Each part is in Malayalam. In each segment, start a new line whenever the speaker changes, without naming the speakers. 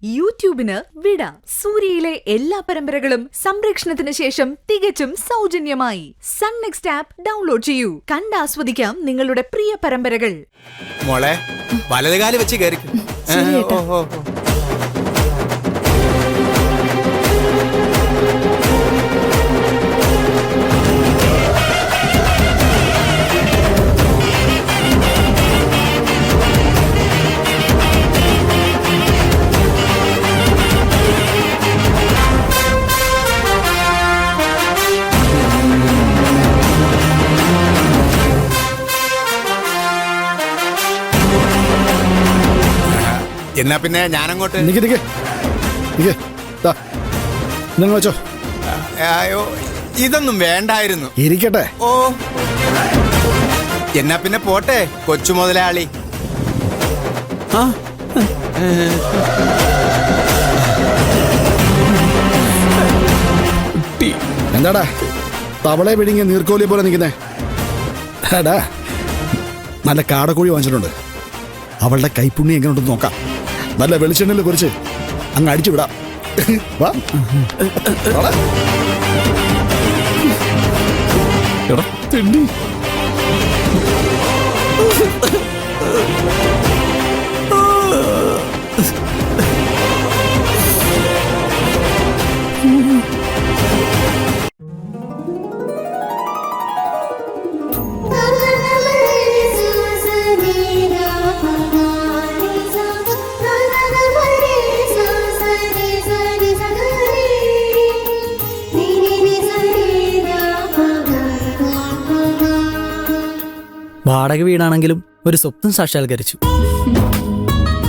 യൂട്യൂബിന് വിട. സൂര്യയിലെ എല്ലാ പരമ്പരകളും സംരക്ഷണത്തിന് ശേഷം തികച്ചും സൗജന്യമായി സൺ നെക്സ്റ്റ് ആപ്പ് ഡൗൺലോഡ് ചെയ്യൂ. കണ്ടാസ്വദിക്കാം നിങ്ങളുടെ പ്രിയ പരമ്പരകൾ.
മോളെ വലതുകാല് വെച്ച് കയറി. എന്നാ പിന്നെ ഞാനങ്ങോട്ട്
വെച്ചോ.
അയ്യോ ഇതൊന്നും വേണ്ടായിരുന്നു.
ഇരിക്കട്ടെ.
ഓ എന്നാ പിന്നെ പോട്ടെ കൊച്ചു മുതലാളി.
എന്താടാ തവളെ പിടിങ്ങി നീർക്കോലിയെ പോലെ നിൽക്കുന്നേ? എടാ നല്ല കാടക്കോഴി വാങ്ങിച്ചിട്ടുണ്ട്. അവളുടെ കൈപ്പുണ്ണി എങ്ങനെ ഉണ്ടെന്ന് നോക്കാം. നല്ല വെളിച്ചെണ്ണയിൽ കുറിച്ച് അങ്ങ് അടിച്ചു വിടാം. വാ. തെണ്ടി.
വാടക വീടാണെങ്കിലും ഒരു സ്വപ്നം സാക്ഷാത്കരിച്ചു.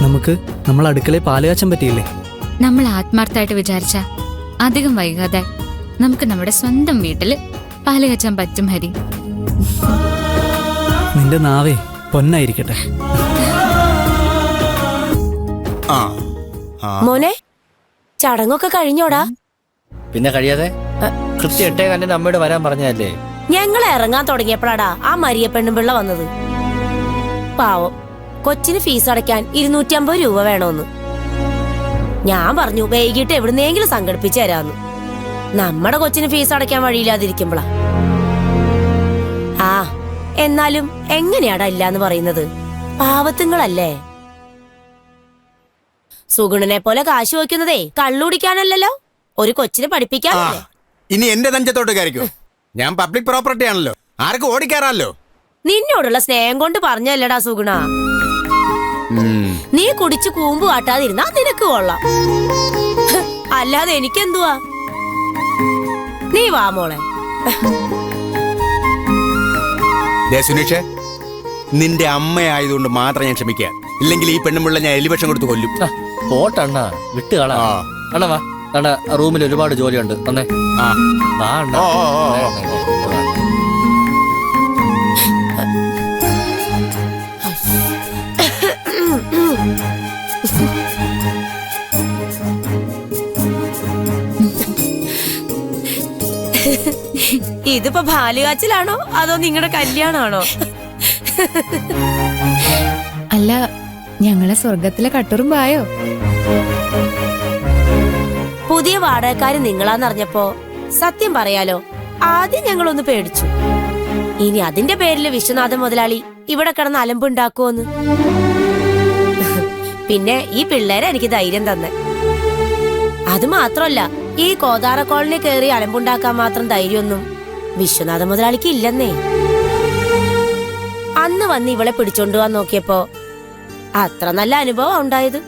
നമുക്ക് നമ്മൾ അടുക്കളയിൽ പാല് കാച്ചാൻ പറ്റിയില്ലേ?
നമ്മൾ ആത്മാർത്ഥമായിട്ട് വിചാരിച്ച അധികം വൈകാതെ നമുക്ക് നമ്മുടെ സ്വന്തം വീട്ടില് പാല് കാച്ചാൻ പറ്റും. ഹരി,
നിന്റെ നാവേ പൊന്നായിരിക്കട്ടെ.
മോനെ, ചടങ്ങൊക്കെ കഴിഞ്ഞോടാ?
പിന്നെ കഴിയാതെ കൃത്യം 8:15 അമ്മയോട് വരാൻ പറഞ്ഞല്ലേ?
ഞങ്ങൾ ഇറങ്ങാൻ തുടങ്ങിയപ്പോഴാടാ ആ മരിയ പെണ്ണുപിള്ള വന്നത്. പാവം കൊച്ചിന് ഫീസ് അടയ്ക്കാൻ 250 രൂപ വേണോന്ന്. ഞാൻ പറഞ്ഞു വൈകിട്ട് എവിടുന്നെങ്കിലും സംഘടിപ്പിച്ചു തരാന്ന്. നമ്മുടെ കൊച്ചിന് ഫീസ് അടയ്ക്കാൻ വഴിയില്ലാതിരിക്കുമ്പോളാ. ആ എന്നാലും എങ്ങനെയാടാ ഇല്ലാന്ന് പറയുന്നത്? പാവത്തുങ്ങളല്ലേ. സുഗുണനെ പോലെ കാശ് വയ്ക്കുന്നതേ കള്ളുടിക്കാനല്ലല്ലോ, ഒരു കൊച്ചിനെ പഠിപ്പിക്കാനല്ലേ.
ഇനി എന്റെ നെഞ്ചത്തോട്ട് കയറിക്കോ. ഞാൻ പബ്ലിക് പ്രോപ്പർട്ടി ആണല്ലോ, ആർക്കും ഓടിക്കാറല്ലോ.
നിന്നോടുള്ള സ്നേഹം കൊണ്ട് പറഞ്ഞല്ലടാ സുഗുണ. നീ കുടിച്ച് കൂമ്പ് കാട്ടാതിരുന്നാ നിനക്ക് കൊള്ളാം, അല്ലാതെ എനിക്കെന്തുവാ. നീ വാ മോളെ.
സുനീഷേ, നിന്റെ അമ്മയായതുകൊണ്ട് മാത്രം ഞാൻ ക്ഷമിക്കാം. ഇല്ലെങ്കിൽ ഈ പെണ്ണുമുള്ള ഞാൻ എലിവിഷം കൊടുത്ത് കൊല്ലും.
പോട്ടണ്ണ വിട്ട് കളാ. അണ്ണ വാ, അണ്ണ റൂമിൽ ഒരുപാട് ജോലിയുണ്ട്. വന്നേ. വാ അണ്ണ.
ഇതിപ്പോ ബാല്യകാച്ചിലാണോ അതോ നിങ്ങളുടെ കല്യാണാണോ?
അല്ല, ഞങ്ങളെ സ്വർഗത്തിലെ കട്ടുറുമ്പായോ?
പുതിയ വാടകക്കാര് നിങ്ങളാന്നറിഞ്ഞപ്പോ സത്യം പറയാലോ ആദ്യം ഞങ്ങളൊന്ന് പേടിച്ചു. ഇനി അതിന്റെ പേരില് വിശ്വനാഥൻ മുതലാളി ഇവിടെ കിടന്ന് അലമ്പുണ്ടാക്കുവോന്ന്. പിന്നെ ഈ പിള്ളേരെ എനിക്ക് ധൈര്യം തന്നെ. അത് മാത്രല്ല, ഈ കോതാറ കോളനി കയറി അലമ്പുണ്ടാക്കാൻ മാത്രം ധൈര്യമൊന്നും വിശ്വനാഥ മുതലാളിക്ക് ഇല്ലെന്നേ. അന്ന് വന്ന് ഇവളെ പിടിച്ചോണ്ടുപോവാൻ നോക്കിയപ്പോ അത്ര നല്ല അനുഭവം ഉണ്ടായത്.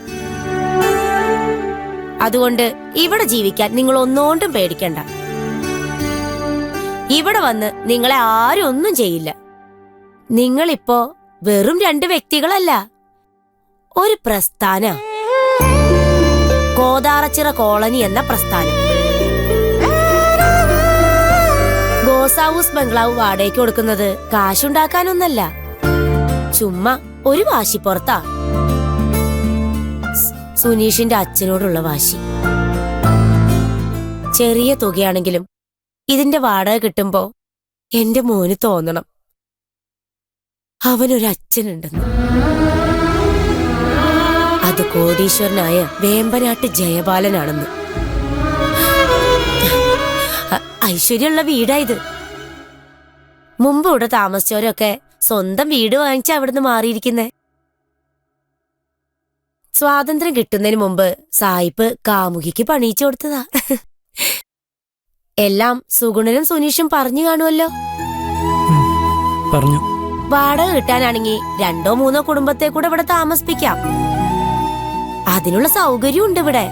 അതുകൊണ്ട് ഇവിടെ ജീവിക്കാൻ നിങ്ങൾ ഒന്നുകൊണ്ടും പേടിക്കണ്ട. ഇവിടെ വന്ന് നിങ്ങളെ ആരും ഒന്നും ചെയ്യില്ല. നിങ്ങളിപ്പോ വെറും 2 വ്യക്തികളല്ല, ഒരു പ്രസ്ഥാന. കോതാറച്ചിറ കോളനി എന്ന പ്രസ്ഥാനം. ഗോസ് ഹൗസ് ബംഗ്ലാവ് വാടകയ്ക്ക് കൊടുക്കുന്നത് കാശുണ്ടാക്കാനൊന്നല്ല, ചുമ്മാ ഒരു വാശിപ്പുറത്താ. സുനീഷിന്റെ അച്ഛനോടുള്ള വാശി. ചെറിയ തുകയാണെങ്കിലും ഇതിന്റെ വാടക കിട്ടുമ്പോ എന്റെ മോന് തോന്നണം അവനൊരച്ഛനുണ്ടെന്ന്. അത് കോടീശ്വരനായ വേമ്പനാട്ട് ജയപാലനാണെന്ന്. ഐശ്വര്യമുള്ള വീടായത്. മുമ്പ് ഇവിടെ താമസിച്ചവരൊക്കെ സ്വന്തം വീട് വാങ്ങിച്ച അവിടുന്ന് മാറിയിരിക്കുന്നേ. സ്വാതന്ത്ര്യം കിട്ടുന്നതിന് മുമ്പ് സായിപ്പ് കാമുകിക്ക് പണിയിച്ചു കൊടുത്തതാ. എല്ലാം സുഗുണനും സുനീഷും പറഞ്ഞു കാണുമല്ലോ.
പറഞ്ഞു.
വാടക കിട്ടാനാണെങ്കിൽ 2 3 കുടുംബത്തെ കൂടെ ഇവിടെ താമസിപ്പിക്കാം. അതിനുള്ള സൗകര്യം ഉണ്ട് ഇവിടെ.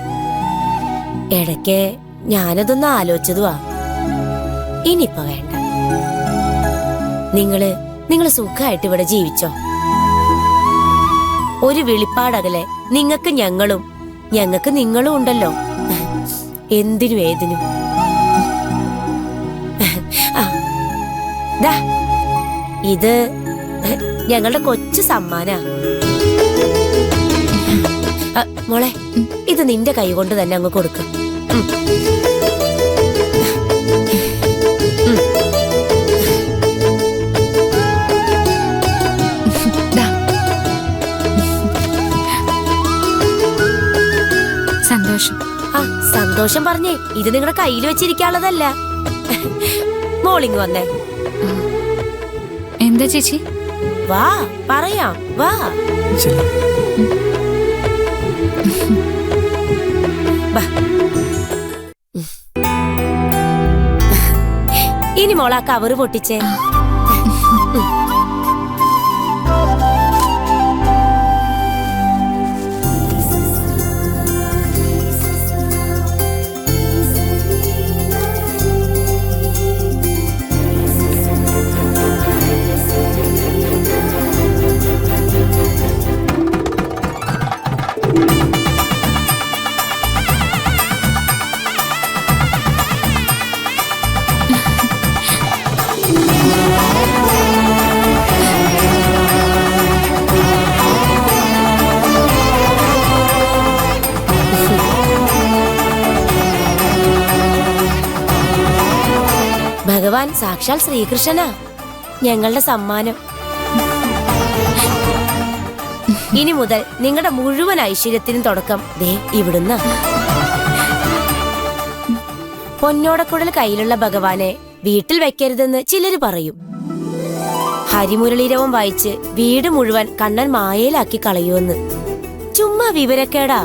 ഇടയ്ക്ക് ഞാനതൊന്ന് ആലോചിച്ചതുവാ. ഇനിയിപ്പോ വേണ്ട. നിങ്ങള് സുഖമായിട്ട് ഇവിടെ ജീവിച്ചോ. ഒരു വിളിപ്പാടകലെ നിങ്ങക്ക് ഞങ്ങളും ഞങ്ങക്ക് നിങ്ങളും ഉണ്ടല്ലോ. എന്തിനും ഏതിനും. ഇത് ഞങ്ങളുടെ കൊച്ചു സമ്മാനാ. മോളെ, ഇത് നിന്റെ കൈ കൊണ്ട് തന്നെ അങ്ങ് കൊടുക്കും.
സന്തോഷം.
സന്തോഷം പറഞ്ഞേ, ഇത് നിങ്ങളുടെ കയ്യിൽ വെച്ചിരിക്കാനുള്ളതല്ല. മോളിങ് വന്നേ.
എന്താ ചേച്ചി?
വാ പറയാം, വാ. ഇനി മോളാ കവറ് പൊട്ടിച്ചേ. ഭഗവാൻ സാക്ഷാൽ ശ്രീകൃഷ്ണനാ ഞങ്ങളുടെ സമ്മാനം. ഇനി മുതൽ നിങ്ങളുടെ മുഴുവൻ ഐശ്വര്യത്തിനും തുടക്കം ദേ ഇവിടുന്ന്. പൊന്നോടക്കുഴൽ കയ്യിലുള്ള ഭഗവാനെ വീട്ടിൽ വെക്കരുതെന്ന് ചിലര് പറയും. ഹരിമുരളീരവം വായിച്ച് വീട് മുഴുവൻ കണ്ണൻ മായയിലാക്കി കളയുമെന്ന്. ചുമ്മാ വിവരക്കേടാ.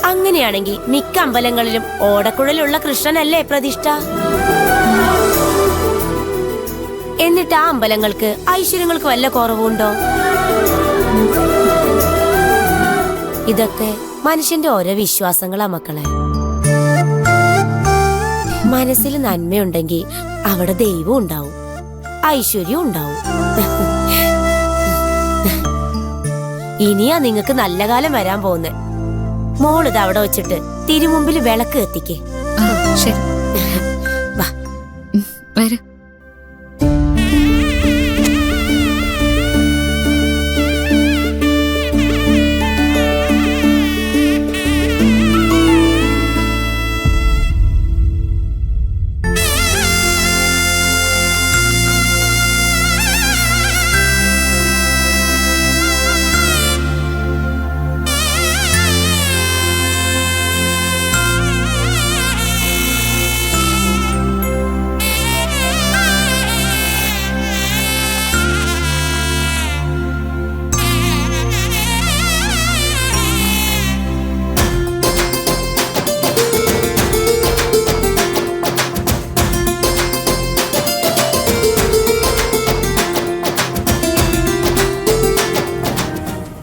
അങ്ങനെയാണെങ്കിൽ മിക്ക അമ്പലങ്ങളിലും ഓടക്കുഴലുള്ള കൃഷ്ണനല്ലേ പ്രതിഷ്ഠ. എന്നിട്ട് ആ അമ്പലങ്ങൾക്ക് ഐശ്വര്യങ്ങൾക്ക് വല്ല കുറവുണ്ടോ? ഇതൊക്കെ മനുഷ്യന്റെ ഓരോ വിശ്വാസങ്ങളാ മക്കളെ. മനസ്സിൽ നന്മയുണ്ടെങ്കിൽ അവിടെ ദൈവം ഉണ്ടാവും, ഐശ്വര്യം ഉണ്ടാവും. ഇനിയാ നിങ്ങൾക്ക് നല്ല കാലം വരാൻ പോകുന്നേ. മോളിത് അവിടെ വെച്ചിട്ട് തിരുമുമ്പിൽ വിളക്ക് കത്തിക്കേ.
ശരി,
വാ
വരൂ.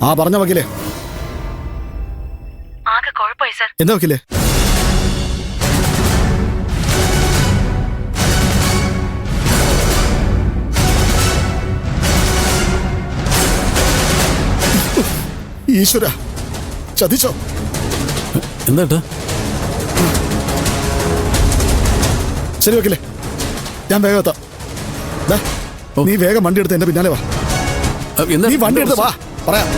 ആ പറഞ്ഞ വക്കീലേ. എന്താ വക്കീലേ? ഈശ്വര, ചതിച്ചോ?
എന്താ?
ശരി വക്കീലേ, ഞാൻ വേഗം എത്താം. നീ വേഗം വണ്ടി എടുത്ത് എന്റെ പിന്നാലെ വാ. നീ വണ്ടി എടുത്ത് വാ, പറയാം.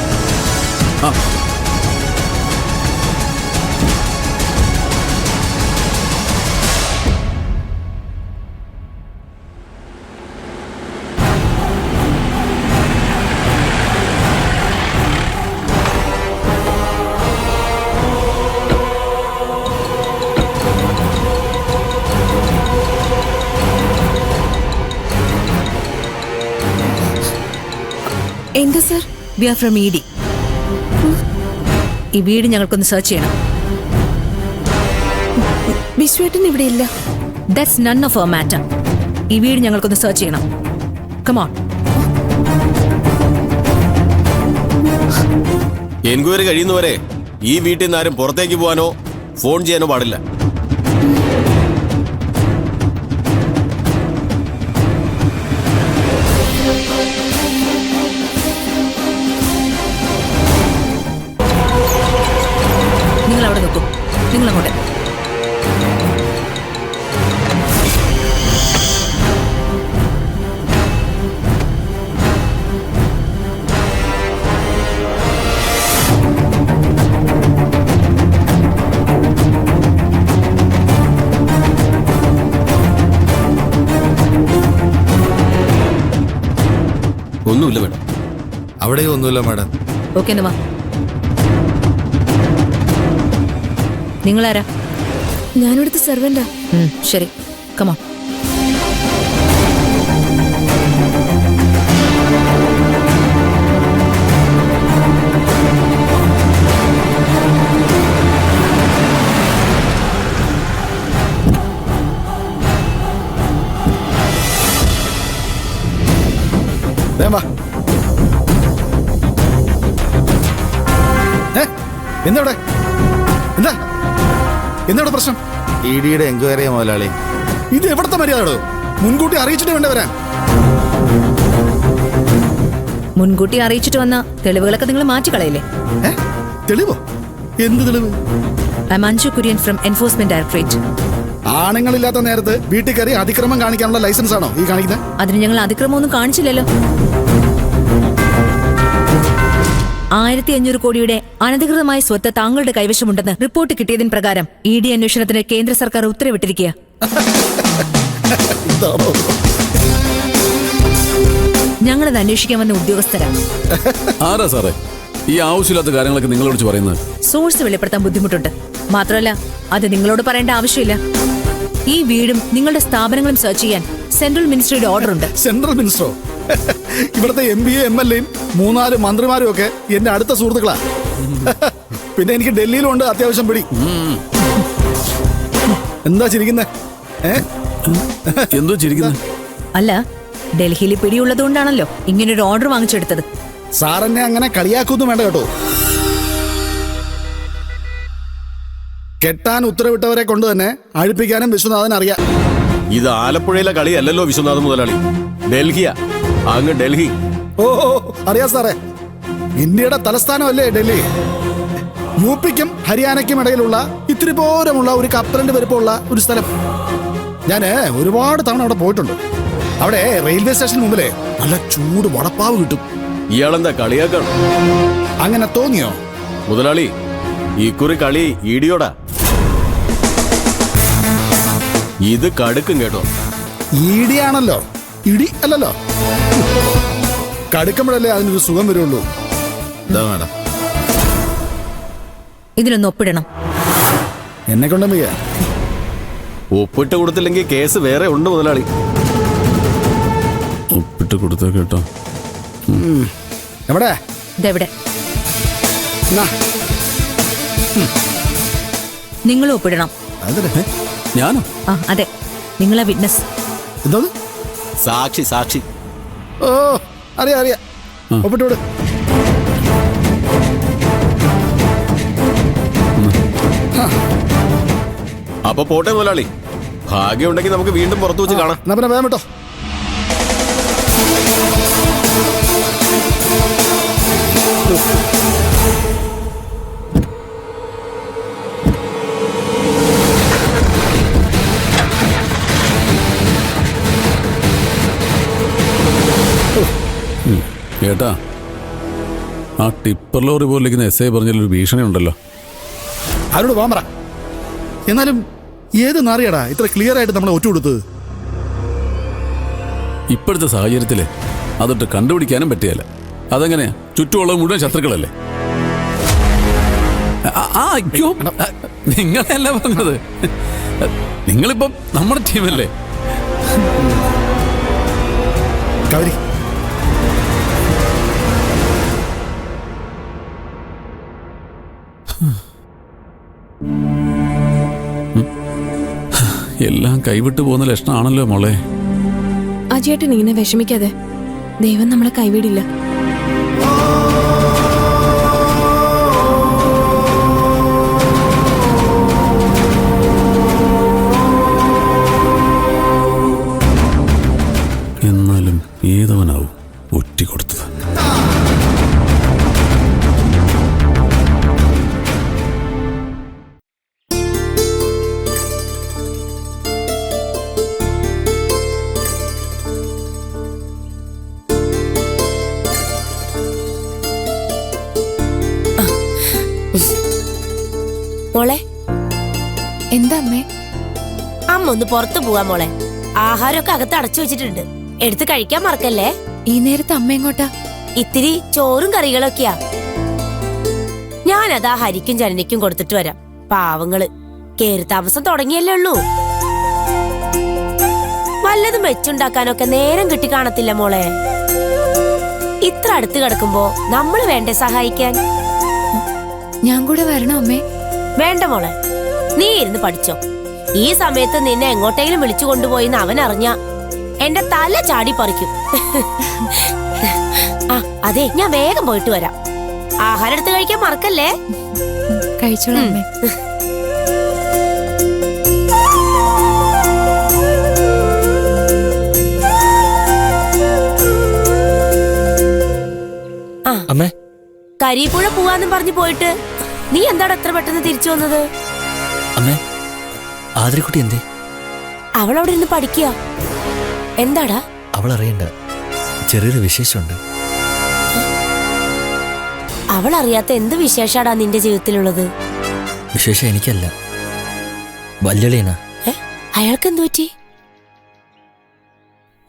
എന്താ sir? We are from ED. ഈ വീട് ഞങ്ങൾക്കൊന്ന് സെർച്ച് ചെയ്യണം. വിശ്വേട്ടൻ ഇവിടെ ഇല്ല. That's none of our matter. ഈ വീട് ഞങ്ങൾക്കൊന്ന് സെർച്ച് ചെയ്യണം. Come on.
എൻക്വയറി കഴിയുന്നവരെ ഈ വീട്ടിൽ നിന്ന് ആരും പുറത്തേക്ക് പോകാനോ ഫോൺ ചെയ്യാനോ പാടില്ല.
നിങ്ങൾ അവിടെ നോക്കൂ. നിങ്ങൾ അങ്ങോട്ട്.
ഒന്നുമില്ല മേഡം.
അവിടെയും ഒന്നുമില്ല മാഡം.
ഓക്കെ എന്നാ വാ. നിങ്ങളാരാ?
ഞാനിവിടുത്തെ സെർവന്റാ.
ശരി, കമോൺ.
വാ. എന്താ ഇവിടെ? എന്താ എന്താ പ്രശ്നം?
ഇഡിയുടെ എൻക്വയറിയാ മുതലാളി.
ഇത് എവിടത്തെ മര്യാദ? മുൻകൂട്ടി അറിയിച്ചിട്ട് വേണ്ട വരാൻ.
മുൻകൂട്ടി അറിയിച്ചിട്ട് വന്ന തെളിവുകളൊക്കെ നിങ്ങൾ മാറ്റിക്കളയില്ലേ?
തെളിവോ? എന്ത് തെളിവ്?
I am Anju Kurian from Enforcement Directorate.
ആണുങ്ങളില്ലാത്ത നേരത്ത് വീട്ടിൽ കയറി അതിക്രമം കാണിക്കാനുള്ള ലൈസൻസ് ആണോ ഈ കാണിക്കുന്നത്?
അതിന് ഞങ്ങൾ അതിക്രമമൊന്നും കാണിച്ചില്ലല്ലോ. 1500 കോടിയുടെ അനധികൃതമായ സ്വത്ത് താങ്കളുടെ കൈവശമുണ്ടെന്ന് റിപ്പോർട്ട് കിട്ടിയതിന് പ്രകാരം ഇഡി അന്വേഷണത്തിന് കേന്ദ്ര സർക്കാർ ഉത്തരവിട്ടിരിക്കുക. ഞങ്ങളത് അന്വേഷിക്കാൻ വന്ന ഉദ്യോഗസ്ഥരാണ്.
ആരാ സാറേ ഈ ആവശ്യമില്ലാത്ത കാര്യങ്ങളൊക്കെ നിങ്ങളോട് പറയുന്നത്?
സോഴ്സ് വെളിപ്പെടുത്താൻ ബുദ്ധിമുട്ടുണ്ട്. മാത്രമല്ല അത് നിങ്ങളോട് പറയേണ്ട ആവശ്യമില്ല. ഈ വീടും നിങ്ങളുടെ സ്ഥാപനങ്ങളും സെർച്ച് ചെയ്യാൻ സെൻട്രൽ മിനിസ്ട്രിയുടെ ഓർഡർ ഉണ്ട്.
സെൻട്രൽ മിനിസ്റ്ററോ? ഇവിടുത്തെ MBA MLAയും 3-4 മന്ത്രിമാരും ഒക്കെ എന്റെ അടുത്ത സുഹൃത്തുക്കളാ. പിന്നെ എനിക്ക് ഡൽഹിയിലും ഉണ്ട് അത്യാവശ്യം പിടി. എന്താ ചിരിക്കുന്നേ?
എന്തോ ചിരിക്കുന്നത്?
അല്ല, ഡൽഹിയിൽ പിടിയുള്ളതുകൊണ്ടാണല്ലോ ഇങ്ങനൊരു ഓർഡർ വാങ്ങിച്ചെടുത്തത്.
സാറെന്നെ അങ്ങനെ കളിയാക്കൊന്നും വേണ്ട കേട്ടോ. കെട്ടാൻ ഉത്തരവിട്ടവരെ കൊണ്ട് തന്നെ അഴിപ്പിക്കാനും വിശ്വനാഥൻ അറിയാം.
ഇത് ആലപ്പുഴയിലെ കളിയല്ലല്ലോ വിശ്വനാഥ് മുതലാളി, ഡൽഹിയാ. അങ്ങ് ഡൽഹി.
ഓ അറിയാം സാറേ. ഇന്ത്യയുടെ തലസ്ഥാനമല്ലേ ഡൽഹി? UPക്കും ഹരിയാനയ്ക്കും ഇടയിലുള്ള ഇത്തിരി പോരമുള്ള ഒരു കപ്പലിന്റെ വലുപ്പമുള്ള ഒരു സ്ഥലം. ഞാൻ ഒരുപാട് തവണ അവിടെ പോയിട്ടുണ്ട്. അവിടെ റെയിൽവേ സ്റ്റേഷന് മുമ്പിലെ നല്ല ചൂട് വടപ്പാവ് കിട്ടും.
ഇയാളെന്താ കളിയാക്കണം?
അങ്ങനെ തോന്നിയോ
മുതലാളി? ഇക്കുറി കളി ഇടിയോടാ. ഇത് കടുക്കും കേട്ടോ.
ഈടിയാണല്ലോ, ഇടി അല്ലല്ലോ. കടുക്കുമ്പോഴല്ലേ അതിനൊരു സുഖം വരുള്ളൂ.
എന്താ മാഡം?
ഇതിനൊന്ന് ഒപ്പിടണം.
എന്നെ കൊണ്ടുപോയ
ഒപ്പിട്ട് കൊടുത്തില്ലെങ്കിൽ കേസ് വേറെ ഉണ്ട് മുതലാളി.
ഒപ്പിട്ട് കൊടുത്ത കേട്ടോ.
എവിടെ?
ഇതെവിടെ?
എന്നാ,
നിങ്ങൾ ഒപ്പിടണം.
അതിന്
ഞാനോ?
ആ അതെ, നിങ്ങളാ വിറ്റ്നസ്.
എന്തോ
സാക്ഷി സാക്ഷി.
ഓ അറിയാം അറിയാം. ഒപ്പിട്ടോട്.
അപ്പൊ പോട്ടെ മുതലാളി. ഭാഗ്യമുണ്ടെങ്കിൽ നമുക്ക് വീണ്ടും പുറത്തു വെച്ച് കാണാം.
എന്നാ പിന്നെ വേഗം കേട്ടോ.
ഏട്ടാ, ആ ടിപ്പർ ലോറി പോലിരിക്കുന്ന SI പറഞ്ഞൊരു ഭീഷണി ഉണ്ടല്ലോ.
ആരോട് പോകാൻ പറ. എന്നാലും ഏത് നാറിയാടാ ഇത്ര ക്ലിയർ ആയിട്ട് നമ്മളെ ഒറ്റ കൊടുത്തത്?
ഇപ്പോഴത്തെ സാഹചര്യത്തില് അതൊട്ട് കണ്ടുപിടിക്കാനും പറ്റിയല്ല. അതെങ്ങനെയാ? ചുറ്റുമുള്ള മുഴുവൻ ശത്രുക്കളല്ലേ? അയ്യോ, നിങ്ങളല്ല പറഞ്ഞത്. നിങ്ങളിപ്പം നമ്മുടെ ടീമല്ലേ? എല്ലാം കൈവിട്ടു പോകുന്ന ലക്ഷണമാണല്ലോ മോളെ.
അജയേട്ടൻ ഇങ്ങനെ വിഷമിക്കാതെ. ദൈവം നമ്മളെ കൈവിടില്ല.
എന്നാലും ഏതവനാവും ഒറ്റി കൊടുത്തത്?
മോളെ,
എന്താ അമ്മേ?
അമ്മ ഒന്ന് പുറത്തു പോവാ മോളെ. ആഹാരമൊക്കെ അകത്ത് അടച്ചു വെച്ചിട്ടുണ്ട്, എടുത്ത് കഴിക്കാൻ മറക്കല്ലേ.
ഈ നേരത്തെ അമ്മ എങ്ങോട്ടാ?
ഇത്തിരി ചോറും കറികളൊക്കെയാ. ഞാനതാ ഹരിക്കും ജനനിക്കും കൊടുത്തിട്ട് വരാം. പാവങ്ങള് കേറി താമസം തുടങ്ങിയല്ലേ ഉള്ളൂ. വല്ലതും വെച്ചുണ്ടാക്കാനൊക്കെ നേരം കിട്ടി കാണത്തില്ല മോളെ. ഇത്ര അടുത്ത് കിടക്കുമ്പോ നമ്മള് വേണ്ടേ സഹായിക്കാൻ?
ഞാൻ കൂടെ വരണോ അമ്മേ?
വേണ്ട മോളെ, നീ ഇരുന്ന് പഠിച്ചോ. ഈ സമയത്ത് നിന്നെ എങ്ങോട്ടെങ്കിലും വിളിച്ചു കൊണ്ടുപോയിന്ന് അവൻ അറിഞ്ഞ എന്റെ തല ചാടി പറിക്കും. ആ അതെ, ഞാൻ വേഗം പോയിട്ട് വരാം. ആഹാരം എടുത്ത് കഴിക്കാൻ മറക്കല്ലേ.
കഴിച്ചോളാം അമ്മേ.
അമ്മേ,
കരിപ്പുഴ പോവാന്നും പറഞ്ഞു പോയിട്ട് നീ എന്താണ് എത്ര പെട്ടെന്ന് തിരിച്ചു വന്നത്?
അമ്മേ, ആതിരക്കുട്ടി എന്തേ?
അവൾ അവിടെ ഇരുന്ന് പഠിക്കുക. എന്താടാ?
അവൾ അറിയണ്ട, ചെറിയൊരു വിശേഷമുണ്ട്.
അവൾ അറിയാത്ത എന്ത് വിശേഷാടാ നിന്റെ ജീവിതത്തിലുള്ളത്?
വിശേഷം എനിക്കല്ല, വല്യളിയനാ.
അയാൾക്ക് എന്തു പറ്റി?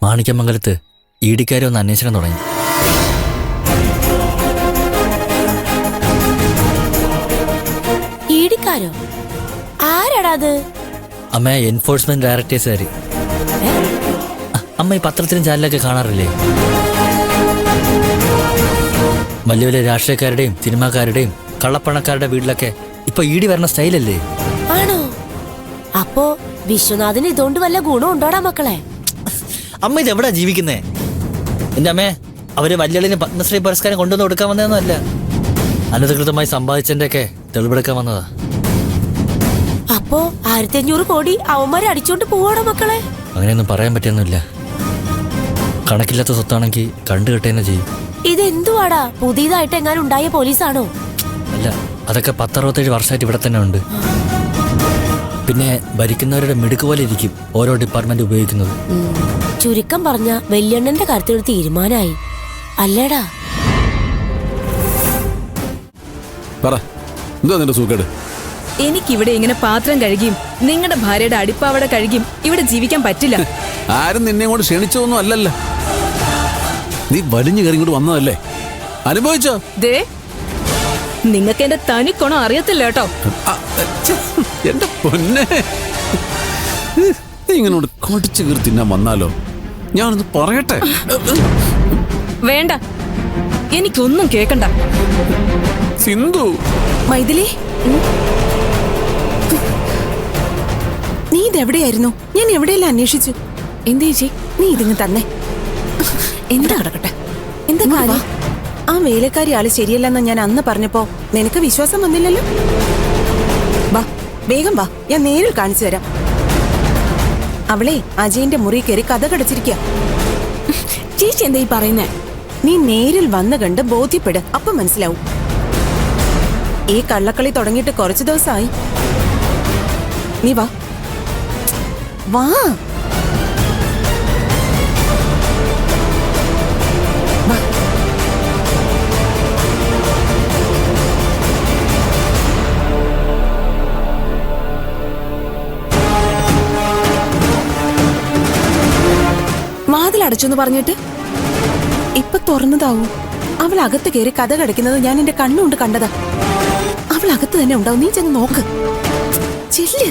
മാണിക്യമംഗലത്ത് ഈടിക്കാരെ ഒന്ന് അന്വേഷണം തുടങ്ങി.
ഈടിക്കാരോ? ആരാടാ അത്?
അമ്മ, എൻഫോഴ്സ്മെന്റ് ഡയറക്ടേഴ്സുകാര്. അമ്മ ഈ പത്രത്തിലും ചാനലൊക്കെ കാണാറില്ലേ? വലിയ വലിയ രാഷ്ട്രീയക്കാരുടെയും സിനിമാക്കാരുടെയും കള്ളപ്പണക്കാരുടെ വീട്ടിലൊക്കെ ഇപ്പൊ ഈടി വരണ സ്റ്റൈലല്ലേ?
ആണോ? അപ്പോ വിശ്വനാഥന് ഇതുകൊണ്ട് വല്ല ഗുണം ഉണ്ടോടാ മക്കളെ?
അമ്മ ഇത് എവിടാ ജീവിക്കുന്നേ? എന്റെ അമ്മേ, അവര് വല്യളിന് പത്മശ്രീ പുരസ്കാരം കൊണ്ടുവന്ന് കൊടുക്കാൻ വന്നതൊന്നുമല്ല, അനധികൃതമായി സമ്പാദിച്ചതിന്റെ ഒക്കെ തെളിവെടുക്കാൻ വന്നതാ.
അപ്പോ 1500 കോടി അവന്മാരെ അടിച്ചോണ്ട് പോവാണോ മക്കളെ?
അങ്ങനെയൊന്നും പറയാൻ പറ്റിയൊന്നുമില്ല. കണക്കില്ലാത്ത സ്വത്താണെങ്കിൽ കണ്ടു കെട്ടേന്നെ ചെയ്യും.
ഇതെന്തുവാടാ, പുതിയതായിട്ട് എങ്ങാനും ഉണ്ടായ പോലീസാണോ?
അല്ല, അതൊക്കെ 10-67 വർഷമായിട്ട് ഇവിടെ തന്നെ ഉണ്ട്. പിന്നെ ഭരിക്കുന്നവരുടെ മിടുക്ക് പോലെ ഇരിക്കും ഓരോ ഡിപ്പാർട്ട്മെന്റ് ഉപയോഗിക്കുന്നത്.
ചുരുക്കം പറഞ്ഞ വല്യണ്ണന്റെ കാര്യത്തിലൊരു തീരുമാനമായി അല്ലേടാ?
പറ, എന്താ നിന്റെ സൂക്കേട്?
എനിക്കിവിടെ ഇങ്ങനെ പാത്രം കഴുകിയും നിങ്ങളുടെ ഭാര്യയുടെ അടിപ്പാവട കഴുകിയും ഇവിടെ ജീവിക്കാൻ പറ്റില്ല.
ആരും നിന്നെ കൊണ്ട് ക്ഷണിച്ചൊന്നും അല്ലല്ലോ, നീ വലിഞ്ഞു കയറി ഇങ്ങോട്ട് വന്നതല്ലേ, അനുഭവിച്ചോ?
ദേ, നിങ്ങൾക്ക് എന്റെ തനിക്കൊണം അറിയത്തില്ല കേട്ടോ.
എന്റെ പൊന്നെ, നീ ഇങ്ങനോട് കടിച്ചു കയറി തിന്നാൻ വന്നാലോ? ഞാനൊന്ന് പറയട്ടെ?
വേണ്ട, എനിക്കൊന്നും കേക്കണ്ട.
സിന്ധു,
മൈഥിലി, നീ ഇതെവിടെയായിരുന്നു? ഞാൻ എവിടെയെല്ലാം അന്വേഷിച്ചു. എന്താ ചേച്ചി, നീ ഇതിന് തന്നെ എന്താ കിടക്കട്ടെ? എന്താ കാര്യം? ആ വേലക്കാരി ആള് ശരിയല്ലെന്ന് ഞാൻ അന്ന് പറഞ്ഞപ്പോ നിനക്ക് വിശ്വാസം വന്നില്ലല്ലോ. വാ, വേഗം വാ, ഞാൻ നേരിൽ കാണിച്ചു തരാം. അവളെ അജയന്റെ മുറി കയറി കഥ കടച്ചിരിക്കുക. ചേച്ചി എന്താ ഈ പറയുന്നേ? നീ നേരിൽ വന്ന് കണ്ട് ബോധ്യപ്പെട്, അപ്പൊ മനസ്സിലാവും. ഈ കള്ളക്കളി തുടങ്ങിയിട്ട് കുറച്ചു ദിവസമായി. നീ വാ വാ. വാതിലടച്ചെന്ന് പറഞ്ഞിട്ട് ഇപ്പൊ തുറന്നതാവൂ. അവൾ അകത്ത് കയറി കഥ കടക്കുന്നത് ഞാൻ എന്റെ കണ്ണുകൊണ്ട് കണ്ടതാ. അവൾ അകത്ത് തന്നെ ഉണ്ടാവും, നീ ചെന്ന് നോക്ക്. ചെല്ല്.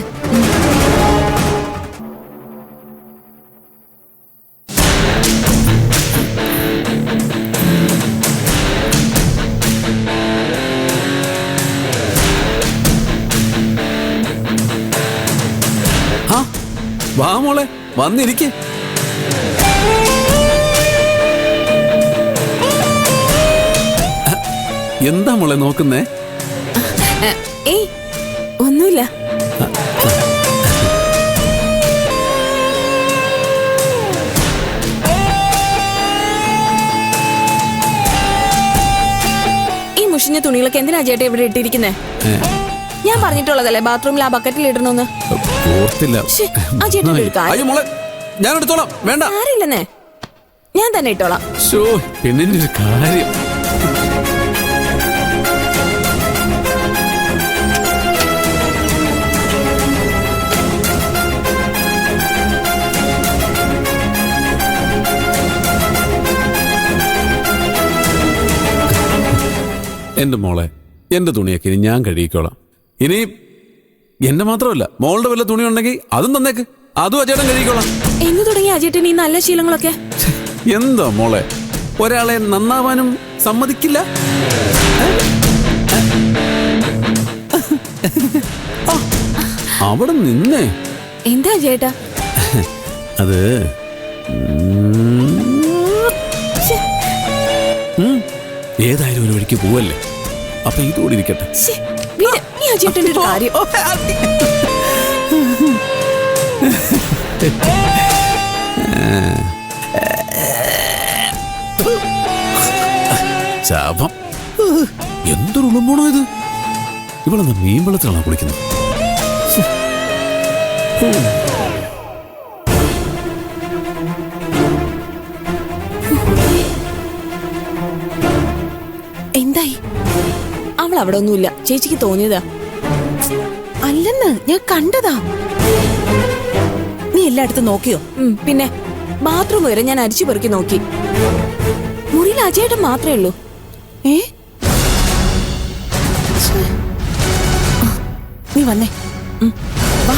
വാ മോളെ, വന്നിരിക്കേ. എന്താ മോളെ നോക്കുന്നേ?
ഏയ് ഒന്നുമില്ല. ഈ മുഷിഞ്ഞ തുണികളൊക്കെ എന്തിനാ ചേട്ടാ ഇവിടെ ഇട്ടിരിക്കുന്നേ? ഞാൻ പറഞ്ഞിട്ടുള്ളതല്ലേ ബാത്റൂമിൽ ആ ബക്കറ്റിൽ ഇടണമെന്ന്.
ഓർത്തില്ല.
ആ ചേട്ടൻ
അയ്യോ മോളെ, ഞാൻ എടുത്തോളാം. വേണ്ട,
ആരില്ലെന്നേ, ഞാൻ തന്നെ ഇട്ടോളാം.
പെണ്ണിന്റെ ഒരു കാര്യം. എന്റെ മോളെ, എന്റെ തുണിയൊക്കെ ഇനി ഞാൻ കഴുകിക്കോളാം. ഇനി എന്റെ മാത്രമല്ല, മോളുടെ വല്ല തുണി ഉണ്ടെങ്കിൽ അതും തന്നേക്ക്, അതും അജേട്ടൻ കഴുകിക്കോളാം.
എന്ന് തുടങ്ങി അജേട്ടൻ ഈ നല്ല ശീലങ്ങളൊക്കെ?
എന്താ മോളെ, ഒരാളെ നന്നാവാനും സമ്മതിക്കില്ല. അവിടെ നിന്നേ.
എന്താ ചേട്ടാ
അത് ഏതായാലും ഒരു വഴിക്ക് പോവല്ലേ, അപ്പൊ ഇതോടെ ഇരിക്കട്ടെ.
ചേട്ടന്റെ ഒരു കാര്യം.
ശാപം, എന്തൊരു ഉളുമ്പോണോ ഇത്. ഇവളെന്താ മീൻ വെള്ളത്തിലാണോ കുളിക്കുന്നത്?
എന്തായി? അവൾ അവിടെ ഒന്നുമില്ല, ചേച്ചിക്ക് തോന്നിയതാ. അല്ലെന്ന് ഞാൻ കണ്ടതാ. നീ എല്ലായിടത്തും നോക്കിയോ? പിന്നെ ബാത്റൂം വരെ ഞാൻ അരിച്ചു പെറുക്കി നോക്കി. മുറിയിൽ അജയേട്ടൻ മാത്രമേ ഉള്ളൂ. നീ വന്നേ, വാ.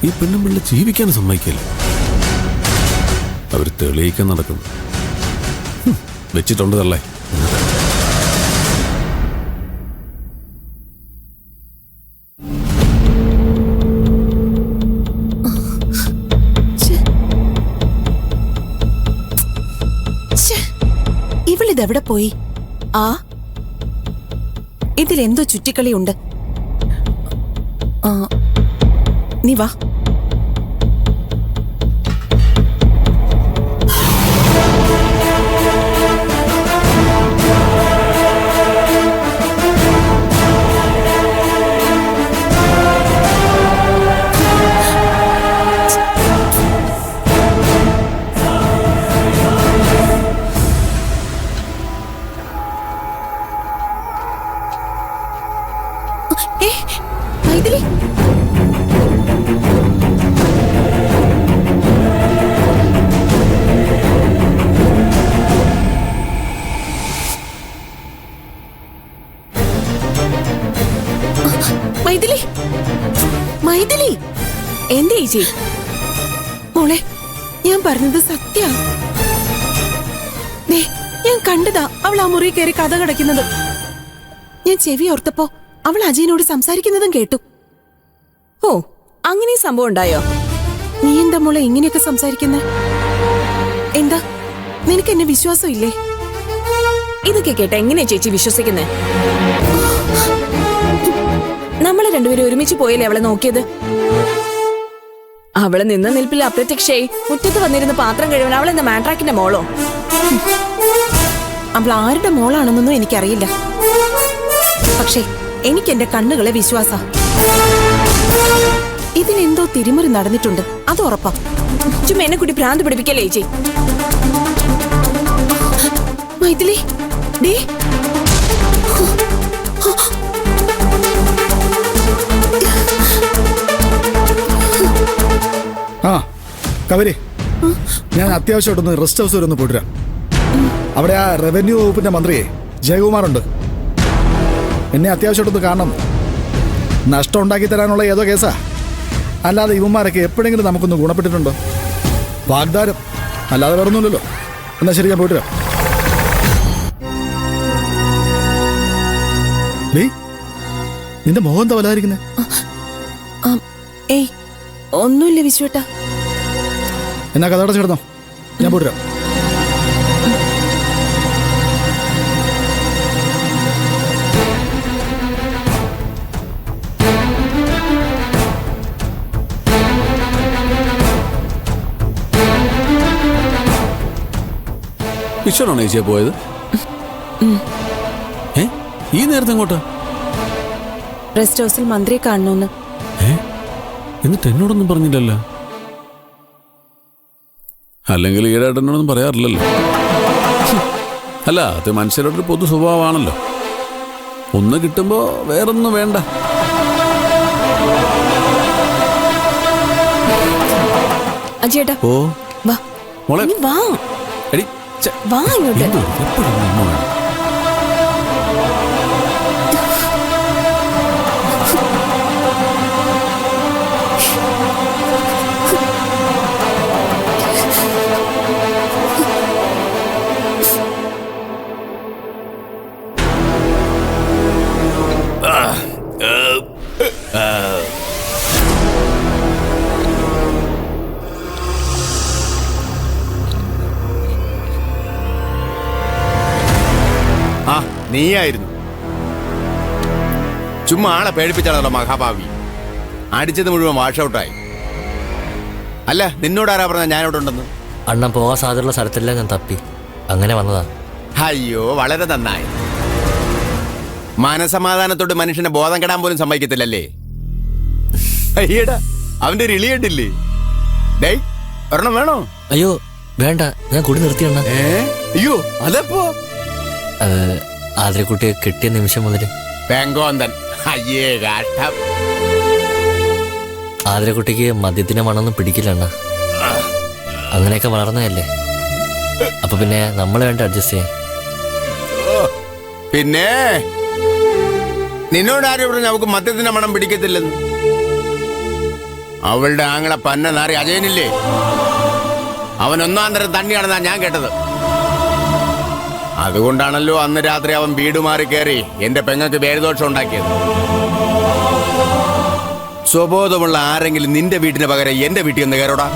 ഈ പെണ്ണും പിള്ളേ ജീവിക്കാൻ സമ്മതിക്കില്ല. അവര് തെളിയിക്കാൻ നടക്കുന്നു. വെച്ചിട്ടുണ്ട് തള്ളേ.
ഇവളിതെവിടെ പോയി? ഇതിലെന്തോ ചുറ്റിക്കളിയുണ്ട്. നീ വാ. മൈഥിലി, മൈഥിലി, മൈഥിലി, എന്തേ ചേച്ചി? മോളെ, ഞാൻ പറഞ്ഞത് സത്യ. ഞാൻ കണ്ടതാ അവൾ ആ മുറി കയറി കഥ കടക്കുന്നത്. ഞാൻ ചെവി ഓർത്തപ്പോ അവൾ അജയനോട് സംസാരിക്കുന്നതും കേട്ടു. ഓ, അങ്ങനെ സംഭവം ഉണ്ടായോ? നീ എന്താ മോളെ ഇങ്ങനെയൊക്കെ സംസാരിക്കുന്നേ? എന്താ, നിനക്ക് എന്നെ വിശ്വാസം ഇല്ലേ? ഇതൊക്കെ കേട്ട എങ്ങനെയാ ചേച്ചി വിശ്വസിക്കുന്നേ? നമ്മള് രണ്ടുപേരും ഒരുമിച്ച് പോയല്ലേ അവളെ നോക്കിയത്? അവള് നിന്ന നിൽപ്പിൽ അപ്രത്യക്ഷയായി മുറ്റത്ത് വന്നിരുന്ന പാത്രം കഴിവൻ അവളെന്താ മാൻട്രാക്കിന്റെ മോളോ? അവൾ ആരുടെ മോളാണെന്നൊന്നും എനിക്കറിയില്ല. പക്ഷേ എനിക്ക് എന്റെ കണ്ണുകളെ വിശ്വാസ. ഇതിലെന്തോ തിരിമറി നടന്നിട്ടുണ്ട്, അത് ഉറപ്പാ. ചുമ്മാ എന്നെ കൂടി ഭ്രാന്ത് പിടിപ്പിക്കല്ലേ ചേച്ചി? മൈഥിലി, ഡേ,
കവരി, ഞാൻ അത്യാവശ്യമായിട്ടൊന്ന് റെസ്റ്റ് ഹൗസ് വരെ ഒന്ന് പോയിട്ടു. അവിടെ ആ റവന്യൂ വകുപ്പിന്റെ മന്ത്രിയെ ജയകുമാറുണ്ട്. എന്നെ അത്യാവശ്യമായിട്ടൊന്ന് കാണണം. നഷ്ടം ഉണ്ടാക്കി തരാനുള്ള ഏതോ കേസാ. അല്ലാതെ ഇവന്മാരൊക്കെ എപ്പോഴെങ്കിലും നമുക്കൊന്ന് ഗുണപ്പെട്ടിട്ടുണ്ടോ? വാഗ്ദാനം അല്ലാതെ വേറൊന്നുമില്ലല്ലോ. എന്നാ ശരി, ഞാൻ പോയിട്ട് വരാം. നീ നിന്റെ മുഖം എന്താ വല്ലാതിരിക്കുന്നേ?
ഏയ് ഒന്നുമില്ല വിശ്വേട്ടാ.
എന്നാ കഥ അടച്ചു കിടന്നോ, ഞാൻ പോയിട്ട് വരാം.
വിശ്വനാണോ ചേച്ചിയെ പോയത്? ഈ നേരത്തെ എങ്ങോട്ടാ?
റെസ്റ്റ് ഹൗസിൽ മന്ത്രിയെ കാണണമെന്ന്.
എന്നിട്ട് എന്നോടൊന്നും പറഞ്ഞില്ലല്ലോ. അല്ലെങ്കിൽ ഈടായിട്ട് എന്നോടൊന്നും പറയാറില്ലല്ലോ. അല്ല, അത് മനുഷ്യരുടെ പൊതു സ്വഭാവമാണല്ലോ. ഒന്ന് കിട്ടുമ്പോ വേറൊന്നും വേണ്ട.
അജയേട്ടാ
ഓ
വാ,
മോളെ
നീ വാ
എടി, ഛെ,
വാ ഇങ്ങോട്ട്.
എന്തോ എപ്പോഴും അമ്മ വേണം.
ആ നീയായിരുന്നു. ചുമ്മാ ആളെ പേടിപ്പിച്ചാണല്ലോ മഹാഭാവി. അടിച്ചത് മുഴുവൻ വാഷ് ഔട്ടായി. അല്ല, നിന്നോട് ആരാ പറഞ്ഞ ഞാൻ ഇവിടെ ഉണ്ടെന്ന്?
അണ്ണൻ പോകാൻ സാധ്യതയുള്ള സ്ഥലത്തെല്ലാം ഞാൻ തപ്പി, അങ്ങനെ വന്നതാ.
അയ്യോ, വളരെ നന്നായി. മനസമാധാനത്തോട് മനുഷ്യനെ ബോധം കെടാൻ പോലും സമ്മതിക്കത്തില്ലല്ലേ? അയ്യടാ, അവന്റെ ഒരു ഇളിയണ്ടില്ലേ? ഡേയ്, ഒരെണ്ണം വേണോ?
അയ്യോ വേണ്ട, ഞാൻ കൂടി നിർത്തി അണ്ണ.
അയ്യോ, അതെപ്പോ?
ആതിരക്കുട്ടിയെ കിട്ടിയ നിമിഷം മുതൽ
പെങ്കോന്തൻ. അയ്യേ കാഷ്ടം.
ആതിരക്കുട്ടിക്ക് മദ്യത്തിന്റെ മണമൊന്നും പിടിക്കില്ല അണ്ണ. അങ്ങനെയൊക്കെ വളർന്നതല്ലേ. അപ്പൊ പിന്നെ നമ്മൾ വേണ്ട അഡ്ജസ്റ്റ് ചെയ്യാൻ.
പിന്നെ നിന്നോട് ആരും പറഞ്ഞു അവൾക്ക് മദ്യത്തിന്റെ മണം പിടിക്കത്തില്ലെന്ന്? അവളുടെ ആങ്ങളെ പന്ന നാറി അജയനില്ലേ, അവൻ ഒന്നാം തരം തന്നെയാണെന്നാ ഞാൻ കേട്ടത്. അതുകൊണ്ടാണല്ലോ അന്ന് രാത്രി അവൻ വീട് മാറി കയറി എന്റെ പെങ്ങൾക്ക് പേരുദോഷം ഉണ്ടാക്കിയത്. സ്വബോധമുള്ള ആരെങ്കിലും നിന്റെ വീട്ടിന് പകരം എന്റെ വീട്ടിൽ ഒന്ന് കയറോടാ?